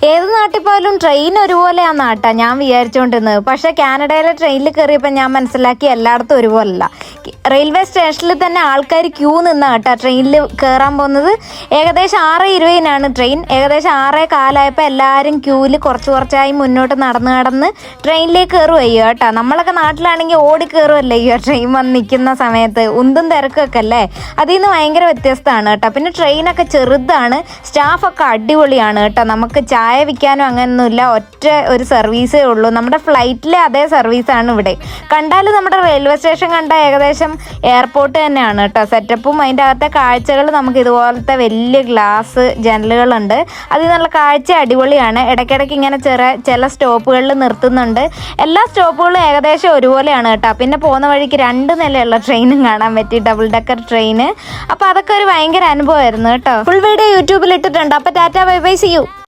ഏത് നാട്ടിൽ പോയാലും ട്രെയിൻ ഒരുപോലെയാണ് നാട്ടാ ഞാൻ വിചാരിച്ചുകൊണ്ടിരുന്നത്. പക്ഷേ കാനഡയിലെ ട്രെയിനിൽ കയറിയപ്പോൾ ഞാൻ മനസ്സിലാക്കി എല്ലായിടത്തും ഒരുപോലല്ല. റെയിൽവേ സ്റ്റേഷനിൽ തന്നെ ആൾക്കാർ ക്യൂ നിന്നാ കേട്ടോ ട്രെയിനിൽ കയറാൻ പോകുന്നത്. ഏകദേശം 6:20-നാണ് ട്രെയിൻ. ഏകദേശം 6:15 എല്ലാവരും ക്യൂവിൽ കുറച്ചായി മുന്നോട്ട് നടന്ന് ട്രെയിനിലേക്ക് കയറുകയോ കേട്ടോ. നമ്മളൊക്കെ നാട്ടിലാണെങ്കിൽ ഓടി കയറുമല്ലേ ഈ ട്രെയിൻ വന്ന് നിൽക്കുന്ന സമയത്ത്. ഉന്തും തിരക്കൊക്കെ അല്ലേ, അതിൽ നിന്ന് ഭയങ്കര വ്യത്യസ്തമാണ് കേട്ടോ. പിന്നെ ട്രെയിനൊക്കെ ചെറുതാണ്, സ്റ്റാഫൊക്കെ അടിപൊളിയാണ് കേട്ടോ. നമുക്ക് ചായ വിൽക്കാനും അങ്ങനെയൊന്നുമില്ല, ഒറ്റ ഒരു സർവീസേ ഉള്ളൂ. നമ്മുടെ ഫ്ലൈറ്റിലെ അതേ സർവീസാണ് ഇവിടെ. കണ്ടാൽ നമ്മുടെ റെയിൽവേ സ്റ്റേഷൻ കണ്ടാൽ ഏകദേശം എയർപോർട്ട് തന്നെയാണ് കേട്ടോ. സെറ്റപ്പും അതിൻ്റെ അകത്തെ കാഴ്ചകൾ നമുക്ക് ഇതുപോലത്തെ വലിയ ഗ്ലാസ് ജനലുകളുണ്ട്, അതിൽ നിന്നുള്ള കാഴ്ച അടിപൊളിയാണ്. ഇടയ്ക്കിടയ്ക്ക് ഇങ്ങനെ ചില സ്റ്റോപ്പുകളിൽ നിർത്തുന്നുണ്ട്. എല്ലാ സ്റ്റോപ്പുകളും ഏകദേശം ഒരുപോലെയാണ് കേട്ടോ. പിന്നെ പോകുന്ന വഴിക്ക് 2 നിലയുള്ള ട്രെയിനും കാണാൻ പറ്റി, ഡബിൾ ഡെക്കർ ട്രെയിൻ. അപ്പോൾ അതൊക്കെ ഒരു ഭയങ്കര അനുഭവമായിരുന്നു കേട്ടോ. ഫുൾ വീഡിയോ യൂട്യൂബിൽ ഇട്ടിട്ടുണ്ട്. അപ്പോൾ tata bye bye, see U.